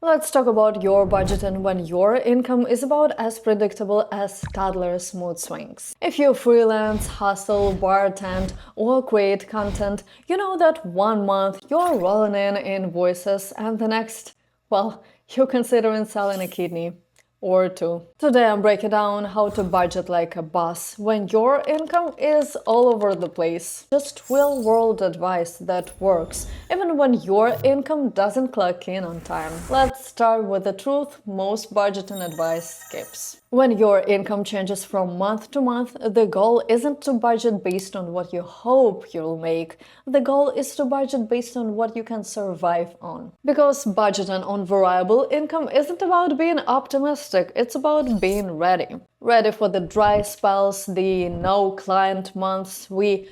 Let's talk about your budget and when your income is about as predictable as toddler's mood swings. If you freelance, hustle, bartend, or create content, you know that one month you're rolling in invoices and the next, well, you're considering selling a kidney. Or two. Today I'm breaking down how to budget like a boss when your income is all over the place. Just real-world advice that works, even when your income doesn't clock in on time. Let's start with the truth most budgeting advice skips. When your income changes from month to month, the goal isn't to budget based on what you hope you'll make. The goal is to budget based on what you can survive on. Because budgeting on variable income isn't about being optimistic, it's about being ready. Ready for the dry spells, the no client months, wait,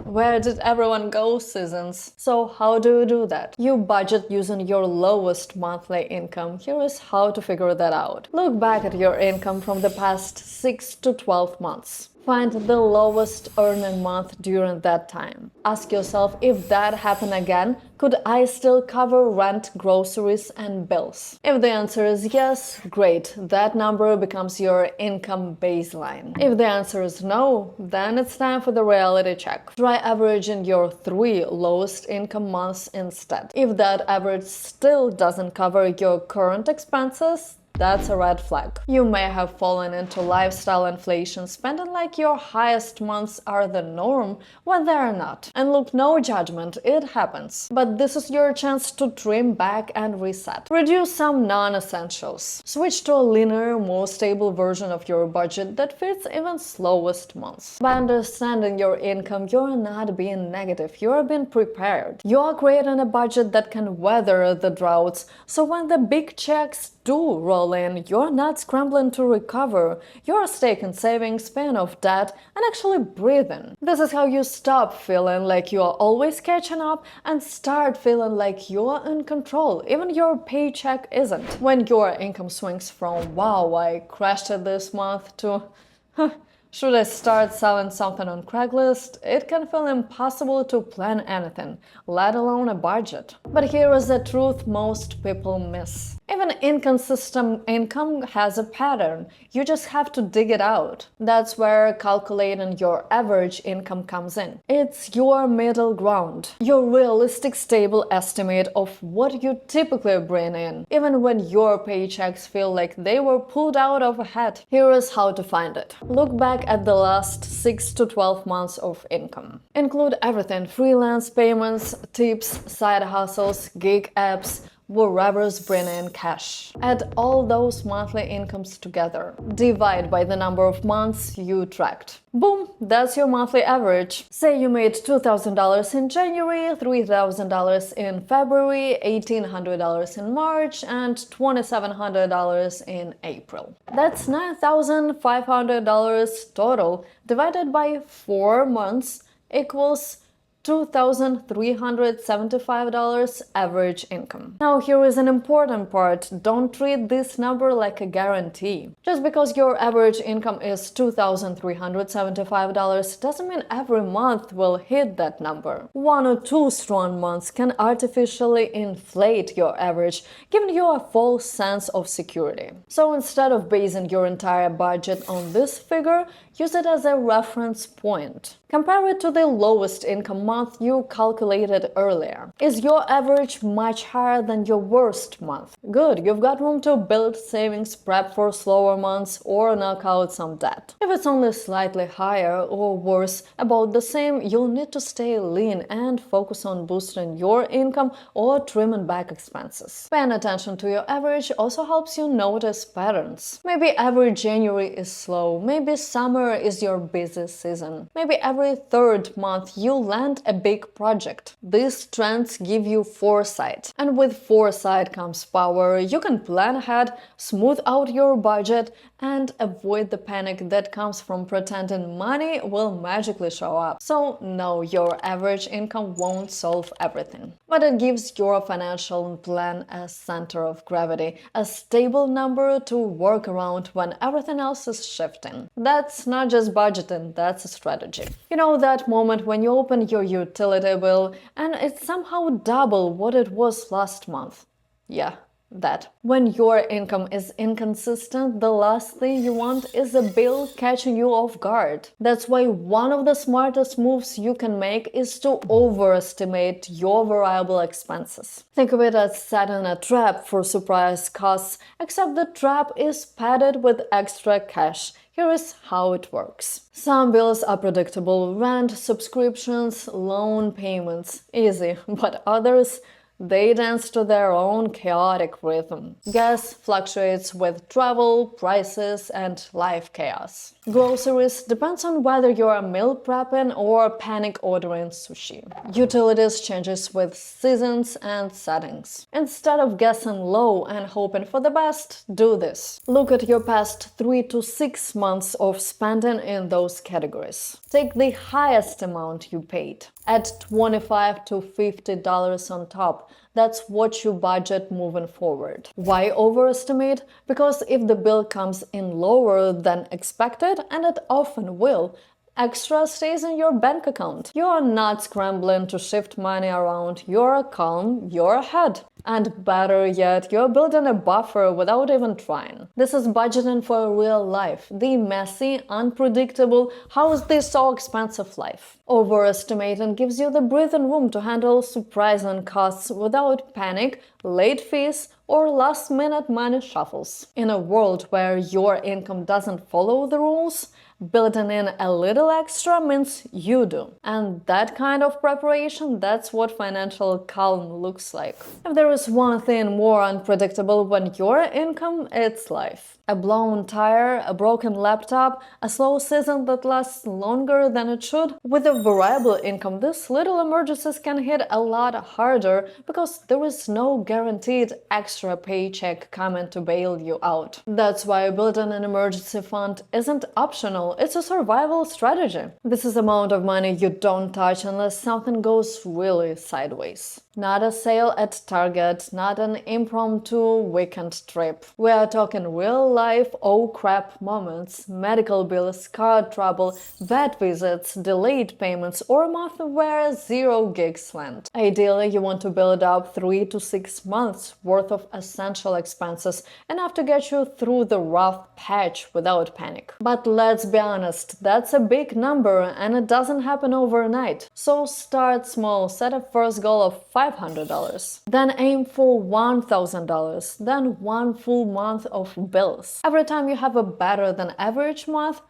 where did everyone go seasons. So how do you do that? You budget using your lowest monthly income. Here is how to figure that out. Look back at your income from the past 6 to 12 months. Find the lowest earning month during that time. Ask yourself, if that happened again, could I still cover rent, groceries, and bills? If the answer is yes, great, that number becomes your income baseline. If the answer is no, then it's time for the reality check. Try averaging your 3 lowest income months instead. If that average still doesn't cover your current expenses, that's a red flag. You may have fallen into lifestyle inflation, spending like your highest months are the norm when they're not. And look, no judgment, it happens. But this is your chance to trim back and reset. Reduce some non-essentials. Switch to a leaner, more stable version of your budget that fits even slowest months. By understanding your income, you're not being negative, you're being prepared. You're creating a budget that can weather the droughts, so when the big checks do roll in, you're not scrambling to recover. You're staking savings, paying off debt, and actually breathing. This is how you stop feeling like you're always catching up and start feeling like you're in control, even your paycheck isn't. When your income swings from wow, I crashed it this month to should I start selling something on Craigslist? It can feel impossible to plan anything, let alone a budget. But here is the truth most people miss. Even inconsistent income has a pattern. You just have to dig it out. That's where calculating your average income comes in. It's your middle ground, your realistic stable estimate of what you typically bring in, even when your paychecks feel like they were pulled out of a hat. Here is how to find it. Look back at the last 6 to 12 months of income. Include everything: freelance payments, tips, side hustles, gig apps, wherever's bringing in cash. Add all those monthly incomes together. Divide by the number of months you tracked. Boom, that's your monthly average. Say you made $2,000 in January, $3,000 in February, $1,800 in March, and $2,700 in April. That's $9,500 total. Divided by 4 months equals $2,375 average income. Now here is an important part. Don't treat this number like a guarantee. Just because your average income is $2,375 doesn't mean every month will hit that number. 1 or 2 strong months can artificially inflate your average, giving you a false sense of security. So instead of basing your entire budget on this figure, use it as a reference point. Compare it to the lowest income month you calculated earlier. Is your average much higher than your worst month? Good, you've got room to build savings, prep for slower months, or knock out some debt. If it's only slightly higher or worse, about the same, you'll need to stay lean and focus on boosting your income or trimming back expenses. Paying attention to your average also helps you notice patterns. Maybe every January is slow, maybe summer is your busy season, maybe every third month you land a big project. These trends give you foresight. And with foresight comes power. You can plan ahead, smooth out your budget, and avoid the panic that comes from pretending money will magically show up. So no, your average income won't solve everything. But it gives your financial plan a center of gravity, a stable number to work around when everything else is shifting. That's not just budgeting, that's a strategy. You know that moment when you open your utility bill and it's somehow double what it was last month? Yeah, that. When your income is inconsistent, the last thing you want is a bill catching you off guard. That's why one of the smartest moves you can make is to overestimate your variable expenses. Think of it as setting a trap for surprise costs, except the trap is padded with extra cash. Here is how it works. Some bills are predictable: rent, subscriptions, loan payments, easy, but others, they dance to their own chaotic rhythm. Gas fluctuates with travel, prices, and life chaos. Groceries depends on whether you're meal prepping or panic ordering sushi. Utilities changes with seasons and settings. Instead of guessing low and hoping for the best, do this. Look at your past 3 to 6 months of spending in those categories. Take the highest amount you paid. Add $25 to $50 on top. That's what you budget moving forward. Why overestimate? Because if the bill comes in lower than expected, and it often will, extra stays in your bank account. You're not scrambling to shift money around, you're calm, you're ahead. And better yet, you're building a buffer without even trying. This is budgeting for real life, the messy, unpredictable, how is this so expensive life. Overestimating gives you the breathing room to handle surprising costs without panic, late fees, or last-minute money shuffles. In a world where your income doesn't follow the rules, building in a little extra means you do. And that kind of preparation, that's what financial calm looks like. If there is one thing more unpredictable when your income, it's life. A blown tire, a broken laptop, a slow season that lasts longer than it should. With a variable income, these little emergencies can hit a lot harder because there is no guaranteed extra paycheck coming to bail you out. That's why building an emergency fund isn't optional, it's a survival strategy. This is the amount of money you don't touch unless something goes really sideways. Not a sale at Target, not an impromptu weekend trip. We are talking real life oh crap moments, medical bills, car trouble, vet visits, delayed payments, or a month where 0 gigs went. Ideally, you want to build up 3 to 6 months worth of essential expenses, enough to get you through the rough patch without panic. But let's be honest, that's a big number and it doesn't happen overnight. So start small, set a first goal of $500. Then aim for $1,000, then one full month of bills. Every time you have a better than average month,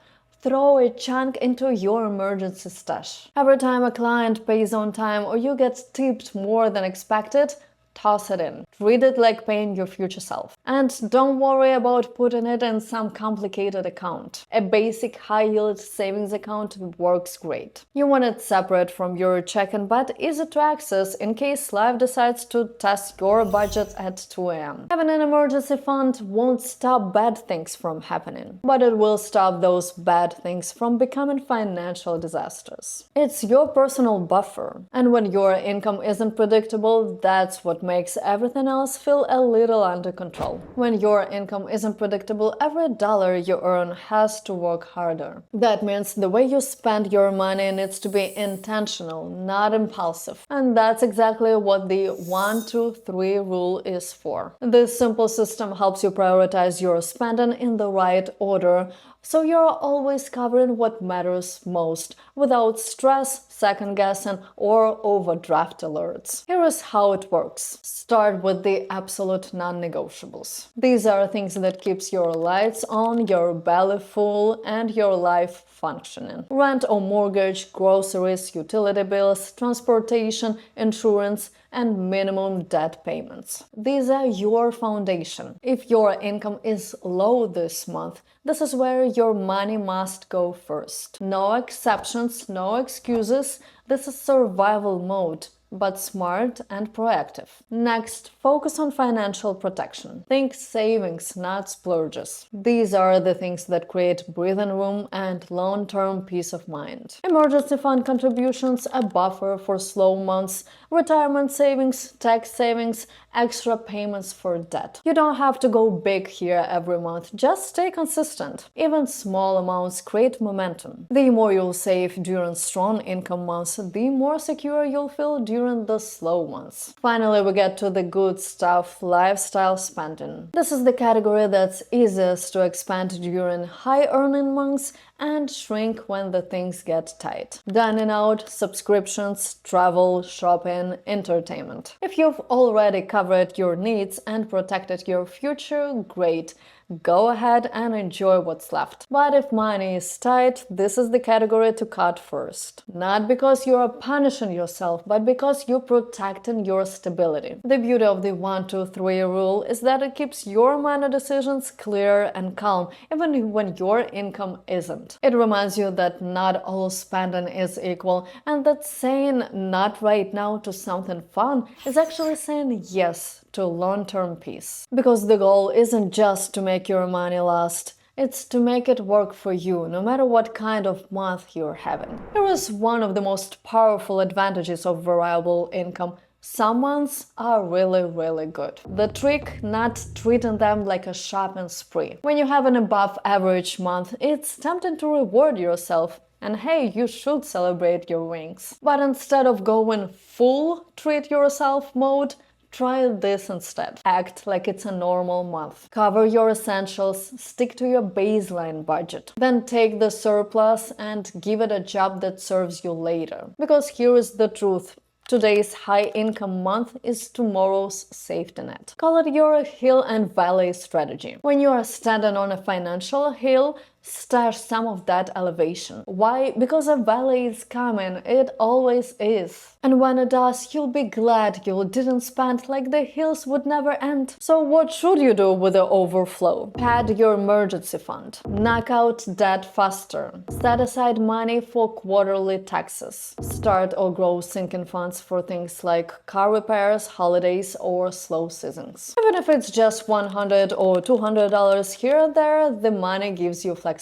throw a chunk into your emergency stash. Every time a client pays on time or you get tipped more than expected, toss it in. Treat it like paying your future self. And don't worry about putting it in some complicated account. A basic high-yield savings account works great. You want it separate from your checking but easy to access in case life decides to test your budget at 2 a.m. Having an emergency fund won't stop bad things from happening, but it will stop those bad things from becoming financial disasters. It's your personal buffer, and when your income isn't predictable, that's what makes everything else feel a little under control. When your income isn't predictable, every dollar you earn has to work harder. That means the way you spend your money needs to be intentional, not impulsive. And that's exactly what the 1, 2, 3 rule is for. This simple system helps you prioritize your spending in the right order, so you're always covering what matters most, without stress, second-guessing, or overdraft alerts. Here is how it works. Start with the absolute non-negotiables. These are things that keeps your lights on, your belly full, and your life functioning. Rent or mortgage, groceries, utility bills, transportation, insurance, and minimum debt payments. These are your foundation. If your income is low this month, this is where your money must go first. No exceptions, no excuses. This is survival mode, but smart and proactive. Next, focus on financial protection. Think savings, not splurges. These are the things that create breathing room and long-term peace of mind. Emergency fund contributions, a buffer for slow months, retirement savings, tax savings, extra payments for debt. You don't have to go big here every month, just stay consistent. Even small amounts create momentum. The more you'll save during strong income months, the more secure you'll feel during the slow ones. Finally, we get to the good stuff, lifestyle spending. This is the category that's easiest to expand during high earning months and shrink when the things get tight. Dining out, subscriptions, travel, shopping, entertainment. If you've already covered your needs and protected your future, great. Go ahead and enjoy what's left. But if money is tight, this is the category to cut first. Not because you are punishing yourself, but because you're protecting your stability. The beauty of the 1-2-3 rule is that it keeps your money decisions clear and calm, even when your income isn't. It reminds you that not all spending is equal, and that saying not right now to something fun is actually saying yes to long-term peace. Because the goal isn't just to make your money last, it's to make it work for you, no matter what kind of month you're having. Here is one of the most powerful advantages of variable income. Some months are really good. The trick, not treating them like a shopping spree. When you have an above average month, it's tempting to reward yourself. And hey, you should celebrate your wins. But instead of going full treat yourself mode, try this instead. Act like it's a normal month. Cover your essentials, stick to your baseline budget. Then take the surplus and give it a job that serves you later. Because here is the truth. Today's high-income month is tomorrow's safety net. Call it your hill and valley strategy. When you are standing on a financial hill, stash some of that elevation. Why? Because a valley is coming. It always is. And when it does, you'll be glad you didn't spend like the hills would never end. So what should you do with the overflow? Pad your emergency fund. Knock out debt faster. Set aside money for quarterly taxes. Start or grow sinking funds for things like car repairs, holidays, or slow seasons. Even if it's just $100 or $200 here and there, the money gives you flexibility.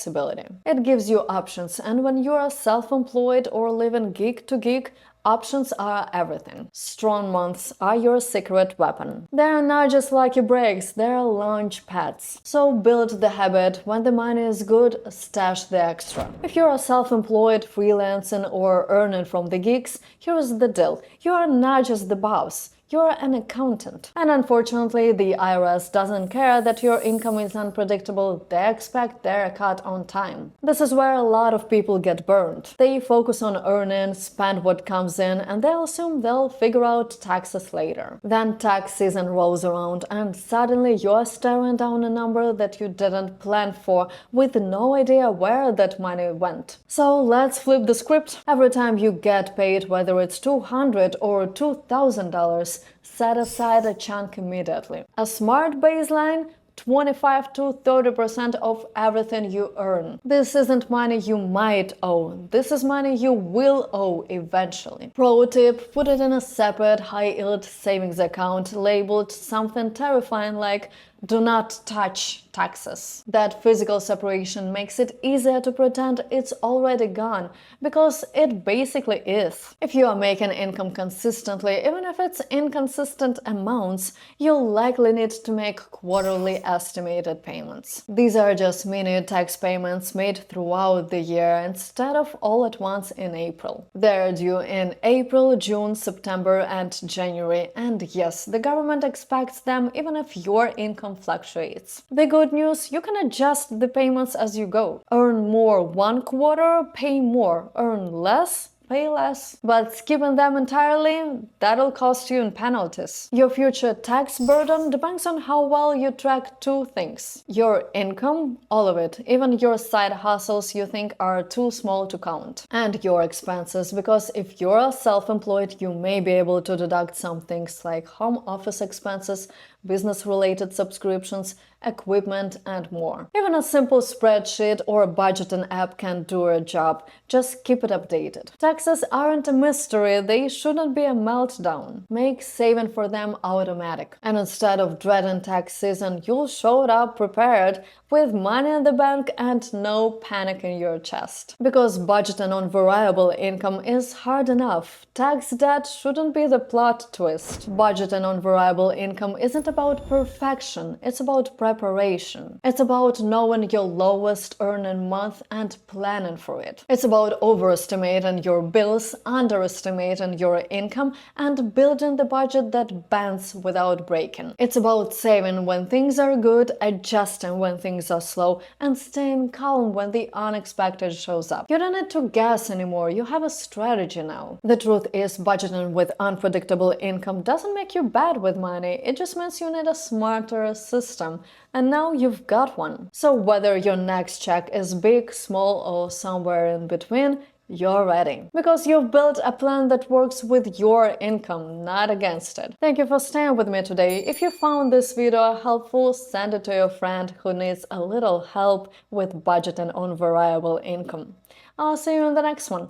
It gives you options, and when you are self-employed or living gig to gig, options are everything. Strong months are your secret weapon. They are not just lucky breaks, they are launch pads. So build the habit. When the money is good, stash the extra. If you are self-employed, freelancing, or earning from the gigs, here's the deal. You are not just the boss. You're an accountant. And unfortunately, the IRS doesn't care that your income is unpredictable. They expect their cut on time. This is where a lot of people get burned. They focus on earning, spend what comes in, and they'll assume they'll figure out taxes later. Then tax season rolls around, and suddenly you're staring down a number that you didn't plan for, with no idea where that money went. So let's flip the script. Every time you get paid, whether it's $200 or $2,000, set aside a chunk immediately. A smart baseline: 25 to 30% of everything you earn. This isn't money you might owe. This is money you will owe eventually. Pro tip: put it in a separate high-yield savings account labeled something terrifying like "Do not touch taxes." That physical separation makes it easier to pretend it's already gone, because it basically is. If you are making income consistently, even if it's inconsistent amounts, you'll likely need to make quarterly estimated payments. These are just mini tax payments made throughout the year instead of all at once in April. They're due in April, June, September, and January, and yes, the government expects them even if your income fluctuates. The good news: you can adjust the payments as you go. Earn more one quarter, pay more. Earn less, pay less. But skipping them entirely, that'll cost you in penalties. Your future tax burden depends on how well you track two things: your income, all of it, even your side hustles you think are too small to count, and your expenses, because if you're self-employed, you may be able to deduct some things like home office expenses, business-related subscriptions, equipment, and more. Even a simple spreadsheet or a budgeting app can do a job. Just keep it updated. Taxes aren't a mystery, they shouldn't be a meltdown. Make saving for them automatic. And instead of dreading tax season, you'll show up prepared with money in the bank and no panic in your chest. Because budgeting on variable income is hard enough. Tax debt shouldn't be the plot twist. Budgeting on variable income isn't about perfection, it's about preparation. It's about knowing your lowest earning month and planning for it. It's about overestimating your bills, underestimating your income, and building the budget that bends without breaking. It's about saving when things are good, adjusting when things are slow, and staying calm when the unexpected shows up. You don't need to guess anymore, you have a strategy now. The truth is, budgeting with unpredictable income doesn't make you bad with money, it just means you need a smarter system. And now you've got one. So whether your next check is big, small, or somewhere in between, you're ready. Because you've built a plan that works with your income, not against it. Thank you for staying with me today. If you found this video helpful, send it to your friend who needs a little help with budgeting on variable income. I'll see you in the next one.